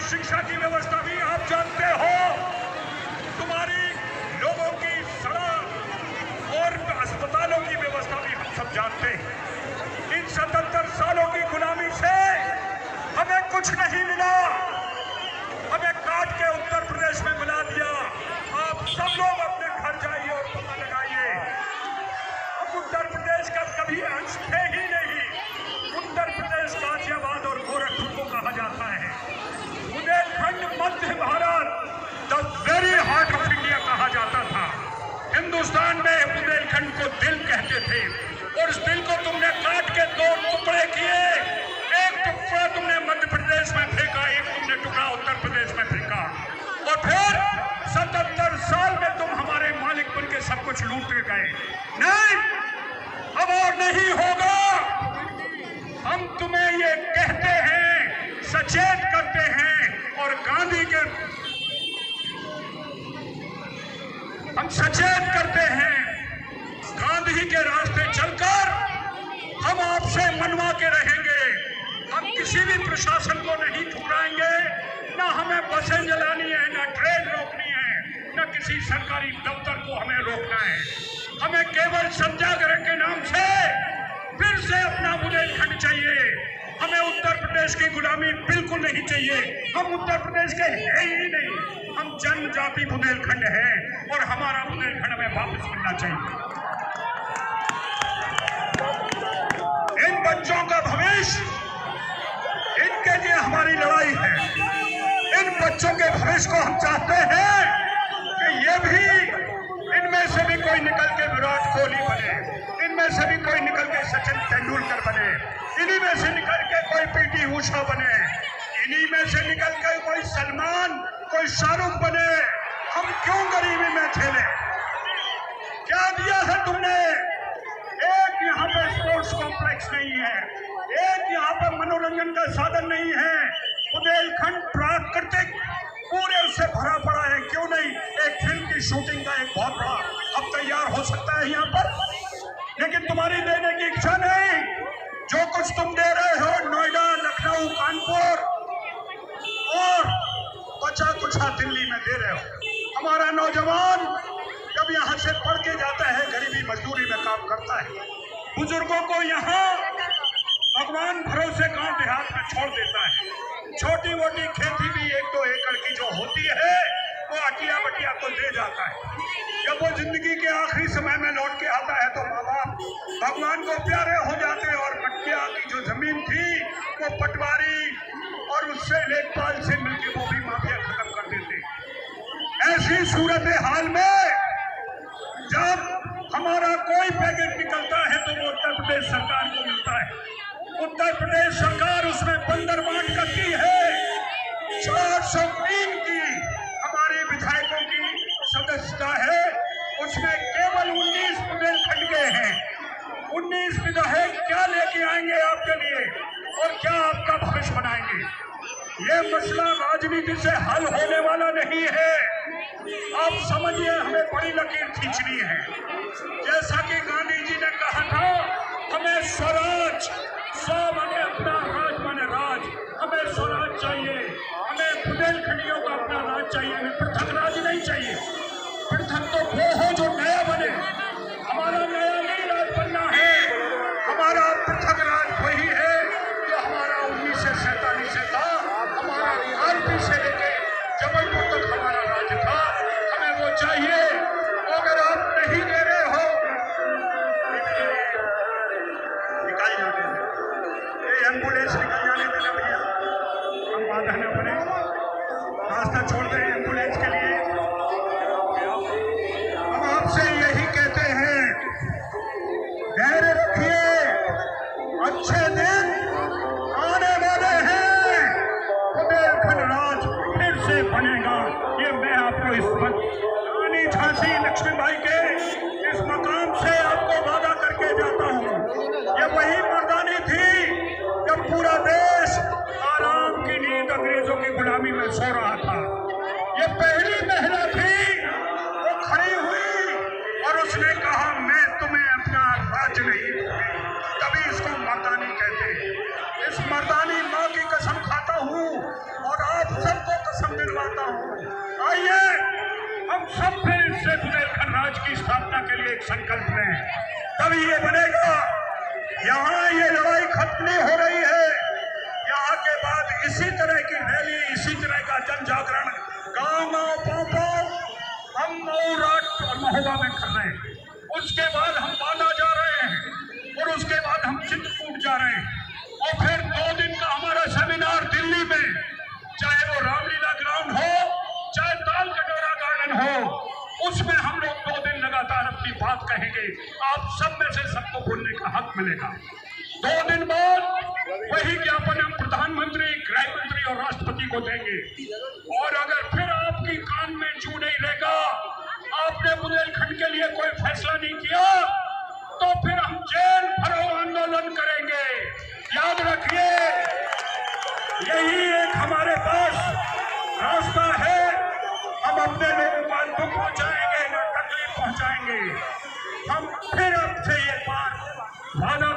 शिक्षा की व्यवस्था भी आप जानते हो, तुम्हारी लोगों की सड़क और अस्पतालों की व्यवस्था भी हम सब जानते हैं। इन 77 सालों की गुलामी से हमें कुछ नहीं मिला, हमें काट के उत्तर प्रदेश में मिला दिया। आप सब लोग अपने घर जाइए और पता लगाइए, हम उत्तर प्रदेश का कभी अंश थे ही नहीं। उत्तर प्रदेश गाजियाबाद और गोरखपुर को कहा जाता है। बुंदेलखंड मध्य भारत, the very heart of India कहा जाता था। हिंदुस्तान में बुंदेलखंड को दिल कहते थे और उस दिल को तुमने काट के 2 टुकड़े किए। एक टुकड़ा तुमने मध्य प्रदेश में फेंका, एक तुमने टुकड़ा उत्तर प्रदेश में फेंका, और फिर 77 साल में तुम हमारे मालिक बन के सब कुछ लूट के गए। नहीं, अब और नहीं होगा। हम तुम्हें ये कहते हैं, सचेत करते हैं, और हम सचेत करते हैं। गांधी के रास्ते चलकर हम आपसे मनवा के रहेंगे। हम किसी भी प्रशासन को नहीं ठुकराएंगे, ना हमें बसें जलानी है, ना ट्रेन रोकनी है, ना किसी सरकारी दफ्तर को हमें रोकना है। हमें केवल सत्याग्रह के नाम से फिर से अपना बुंदेलखंड चाहिए। हमें उत्तर प्रदेश की गुलामी बिल्कुल नहीं चाहिए। हम उत्तर प्रदेश के हैं ही नहीं, हम जनजाति बुंदेलखंड हैं और हमारा बुंदेलखंड हमें वापस मिलना चाहिए। इन बच्चों का भविष्य, इनके लिए हमारी लड़ाई है। इन बच्चों के भविष्य को हम चाहते हैं कि ये भी, इनमें से भी कोई निकल के विराट कोहली बने, इनमें से भी कोई निकल के सचिन तेंदुलकर बने, इन्हीं में से निकल के कोई पीटी उषा बने, इन्हीं में से निकल के कोई सलमान, कोई शाहरुख बने। हम क्यों गरीबी में झेले? क्या दिया है तुमने? एक यहाँ पे स्पोर्ट्स कॉम्प्लेक्स नहीं है, एक यहाँ पे मनोरंजन का साधन नहीं है। बुंदेलखंड प्राकृतिक पूरे उससे भरा पड़ा है। क्यों नहीं? एक फिल्म की शूटिंग का एक बहुत बड़ा अब तैयार हो सकता है यहाँ पर, लेकिन तुम्हारी देने की इच्छा नहीं। जो कुछ तुम दे रहे हो नोएडा, लखनऊ, कानपुर और बचा कुछा दिल्ली में दे रहे हो। हमारा नौजवान जब यहाँ से पढ़ के जाता है, गरीबी मजदूरी में काम करता है, बुजुर्गों को यहाँ भगवान भरोसे गांव देहात में छोड़ देता है। छोटी मोटी खेती भी 1-2 एकड़ की जो होती है वो अटिया बटिया को दे जाता है। जब वो जिंदगी के आखिरी समय में लौट के आता है तो माँ बाप भगवान को प्यारे हो जाते हैं और मटिया की जो जमीन थी वो पटवारी और उससे लेखपाल से मिलकर वो भी माफिया खत्म कर देते। ऐसी सूरत हाल में जब हमारा कोई पैकेट निकलता है तो वो उत्तर प्रदेश सरकार को मिलता है। उत्तर प्रदेश सरकार उसमें बंदर बांट करती है। 403 की हमारी विधायकों की सदस्यता है, उसमें केवल 19 बुंदेलखंड के हैं। 19 विधायक क्या लेके आएंगे आपके लिए और क्या आपका भविष्य बनाएंगे? ये मसला राजनीति से हल होने वाला नहीं है। आप समझिए, हमें बड़ी लकीर खींचनी है। जैसा कि गांधी जी ने कहा था, हमें स्वराज, हमें अपना राज माने राज, हमें स्वराज चाहिए, हमें बुंदेलखंडियों का अपना राज चाहिए, हमें पृथक राज नहीं चाहिए। पृथक तो वो हो जो नया बने, हमारा नया नहीं राज बनना है। हमारा पृथक राज वही है जो हमारा 1947 से था। हमारा आरपी से लेके जबलपुर तक हमारा राज था, हमें वो चाहिए। अगर आप नहीं दे रहे हो, निकाल जाते हैं एम्बुलेंस, निकल जाने देना भैया, हम बाधा न बने, रास्ता छोड़ दें एम्बुलेंस के लिए। हम आपसे यही कहते स्वराज की स्थापना के लिए एक संकल्प लें, तभी ये बनेगा। यहाँ ये लड़ाई खत्म नहीं हो रही है। यहाँ के बाद इसी तरह की रैली, इसी तरह का जन जागरण गाँव गाँव हम मऊराट और महोबा में कर रहे हैं। उसके बाद हम बांदा जा रहे हैं और उसके बाद हम चित्रकूट जा रहे हैं और फिर 2 दिन का हमारा सेमिनार दिल्ली में, चाहे वो रामलीला ग्राउंड हो, चाहे ताल कटोरा गार्डन हो, उसमें हम लोग 2 दिन लगातार अपनी बात कहेंगे। आप सब में से सबको बोलने का हक मिलेगा। 2 दिन बाद वही ज्ञापन हम प्रधानमंत्री, गृह मंत्री और राष्ट्रपति को देंगे। और अगर फिर आपकी कान में जू नहीं रहेगा, आपने बुंदेलखंड के लिए कोई फैसला नहीं किया, तो फिर हम जेल भरो आंदोलन करेंगे। याद रखिए, यही एक हमारे पास रास्ता है। हम अपने लोगों को दुख पहुंचाएंगे, ना तकलीफ पहुंचाएंगे। हम फिर आपसे ये बात वादा